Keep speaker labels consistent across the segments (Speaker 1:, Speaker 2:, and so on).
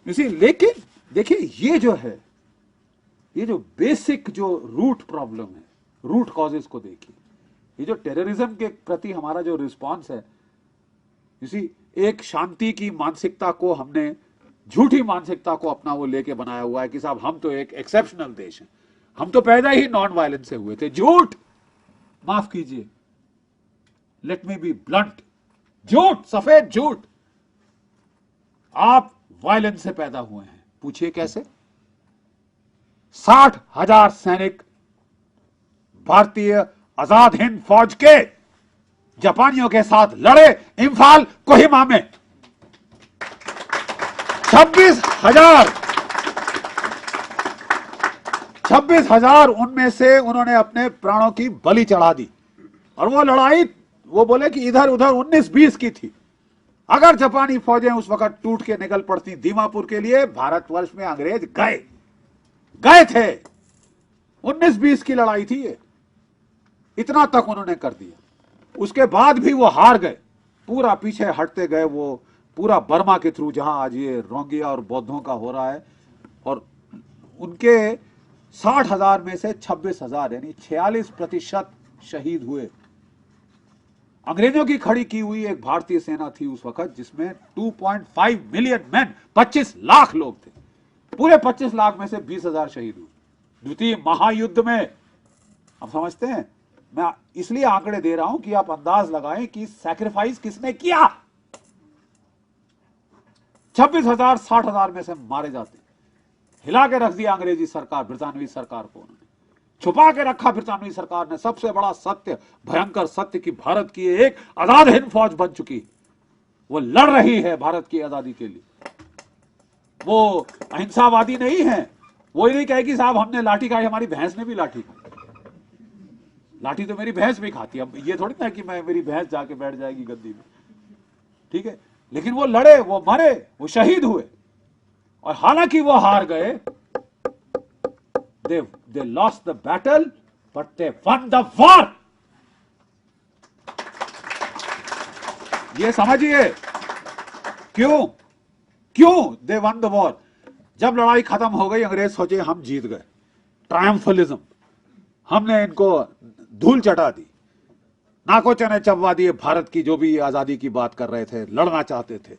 Speaker 1: इसी, लेकिन देखिए ये जो है, ये जो बेसिक जो रूट प्रॉब्लम है, रूट कॉजेस को देखिए, ये जो टेररिज्म के प्रति हमारा जो रिस्पॉन्स है, इसी एक शांति की मानसिकता को हमने, झूठी मानसिकता को अपना वो लेके बनाया हुआ है कि साहब हम तो एक एक्सेप्शनल देश हैं, हम तो पैदा ही नॉन वायलेंस से हुए थे। झूठ, माफ कीजिए, लेट मी बी ब्लंट, झूठ, सफेद झूठ। आप वायलेंस से पैदा हुए हैं। पूछिए कैसे? 60,000 सैनिक भारतीय आजाद हिंद फौज के जापानियों के साथ लड़े इंफाल कोहिमा में। 26,000 उनमें से उन्होंने अपने प्राणों की बलि चढ़ा दी। और वो लड़ाई, वो बोले कि इधर उधर 19-20 की थी। अगर जापानी फौजें उस वक्त टूट के निकल पड़ती दीमापुर के लिए, भारतवर्ष में अंग्रेज गए थे। 19-20 की लड़ाई थी ये, इतना तक उन्होंने कर दिया। उसके बाद भी वो हार गए, पूरा पीछे हटते गए, वो पूरा बर्मा के थ्रू, जहां आज ये रोंगिया और बौद्धों का हो रहा है। और उनके 60,000 में से 26,000 यानी 46% शहीद हुए। अंग्रेजों की खड़ी की हुई एक भारतीय सेना थी उस वक्त, जिसमें 2.5 मिलियन मैन, 25 लाख लोग थे। पूरे 25 लाख में से 20,000 शहीद हुए द्वितीय महायुद्ध में। आप समझते हैं? मैं इसलिए आंकड़े दे रहा हूं कि आप अंदाज लगाएं कि सैक्रिफाइस किसने किया। 26,000 60,000 में से मारे जाते। हिला के रख दिया अंग्रेजी सरकार, ब्रितानवी सरकार को उन्होंने छुपा के रखा। ब्रितानवी सरकार ने सबसे बड़ा सत्य, भयंकर सत्य, कि भारत की एक आजाद हिंद फौज बन चुकी, वो लड़ रही है भारत की आजादी के लिए। वो अहिंसावादी नहीं है। वो ही नहीं कहेगी साहब हमने लाठी खाई, हमारी भैंस ने भी लाठी खाई। लाठी तो मेरी भैंस भी खाती है। अब ये थोड़ी ना कि मैं, मेरी भैंस जाके बैठ जाएगी गद्दी में, ठीक है। लेकिन वो लड़े, वो मरे, वो शहीद हुए। और हालांकि वो हार गए, they lost the battle but they won the war। ये समझिए क्यों they won the war। जब लड़ाई खत्म हो गई, अंग्रेज सोचे हम जीत गए, ट्रायम्फलिज्म, हमने इनको धूल चटा दी, नाको चने चबवा दिए। भारत की जो भी आजादी की बात कर रहे थे, लड़ना चाहते थे,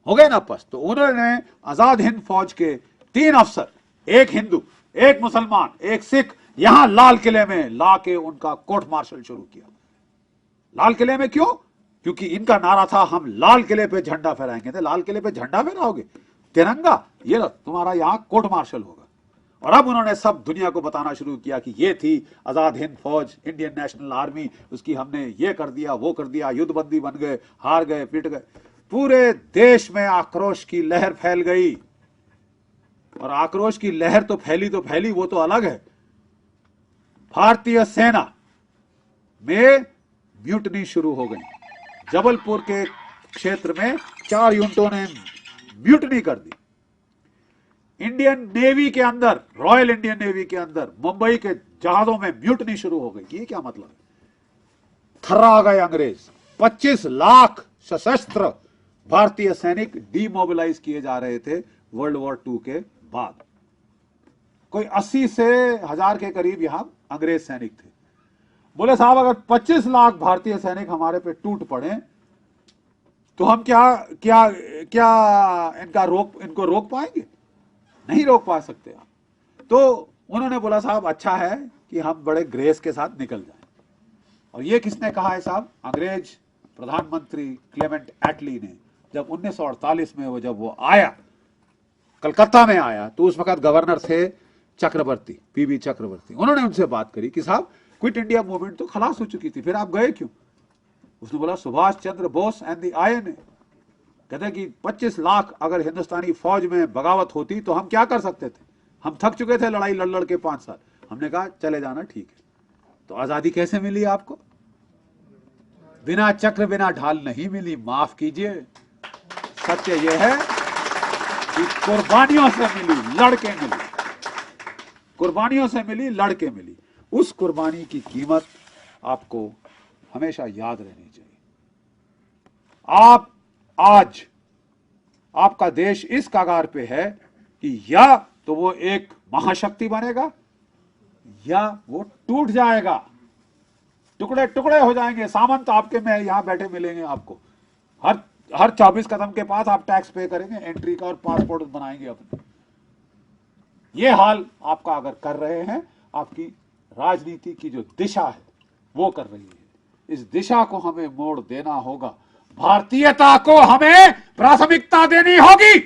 Speaker 1: हो गए ना पस्त। तो उन्होंने आजाद हिंद फौज के 3 अफसर, एक हिंदू, एक मुसलमान, एक सिख, यहां लाल किले में लाके उनका कोर्ट मार्शल शुरू किया। लाल किले में क्यों? क्योंकि इनका नारा था हम लाल किले पे झंडा फहराएंगे। तो लाल किले पे झंडा फहराओगे, तिरंगा, ये लो तुम्हारा यहां कोर्ट मार्शल होगा। और अब उन्होंने सब दुनिया को बताना शुरू किया कि ये थी आजाद हिंद फौज, इंडियन नेशनल आर्मी, उसकी हमने ये कर दिया, वो कर दिया, युद्धबंदी बन गए, हार गए, पिट गए। पूरे देश में आक्रोश की लहर फैल गई। और आक्रोश की लहर तो फैली, वो तो अलग है। भारतीय सेना में म्यूटनी शुरू हो गई। जबलपुर के क्षेत्र में 4 यूनिटों ने म्यूटनी कर दी। इंडियन नेवी के अंदर, रॉयल इंडियन नेवी के अंदर, मुंबई के जहाजों में म्यूटनी शुरू हो गई। ये क्या मतलब है? थर्रा गए अंग्रेज। 25 लाख सशस्त्र भारतीय सैनिक डीमोबिलाइज किए जा रहे थे वर्ल्ड वॉर 2 के बाद। कोई 80 से 1000 के करीब यहां अंग्रेज सैनिक थे। बोले साहब अगर 25 लाख भारतीय सैनिक हमारे पे टूट पड़े तो हम क्या इनको रोक पाएंगे? नहीं रोक पा सकते आप। तो उन्होंने बोला साहब अच्छा है कि हम बड़े ग्रेस के साथ निकल जाएं। और ये किसने कहा है साहब? अंग्रेज प्रधानमंत्री क्लेमेंट एटली ने। जब 1948 में जब वो आया, कलकत्ता में आया, तो उस वक्त गवर्नर थे चक्रवर्ती, पीबी चक्रवर्ती। उन्होंने उनसे बात करी कि साहब क्विट इंडिया मूवमेंट तो खलास हो चुकी थी, फिर आप गए क्यों? उसने बोला Subhash Chandra Bose and the INA कहते कि 25 लाख अगर हिंदुस्तानी फौज में बगावत होती तो हम क्या कर सकते थे? हम थक चुके थे लड़ाई लड़ के 5 साल। हमने कहा चले जाना, ठीक है। तो आजादी कैसे मिली आपको? बिना चक्र बिना ढाल नहीं मिली, माफ कीजिए। सत्य यह है कि कुर्बानियों से मिली, लड़के मिली, कुर्बानियों से मिली, लड़के मिली। उस कुर्बानी की कीमत आपको हमेशा याद रहनी चाहिए। आप आज आपका देश इस कगार पे है कि या तो वो एक महाशक्ति बनेगा या वो टूट जाएगा, टुकड़े टुकड़े हो जाएंगे। सामंत आपके में यहां बैठे मिलेंगे आपको, हर 24 कदम के पास आप टैक्स पे करेंगे, एंट्री का और पासपोर्ट बनाएंगे अपने। ये हाल आपका अगर कर रहे हैं, आपकी राजनीति की जो दिशा है वो कर रही है। इस दिशा को हमें मोड़ देना होगा, भारतीयता को हमें प्राथमिकता देनी होगी।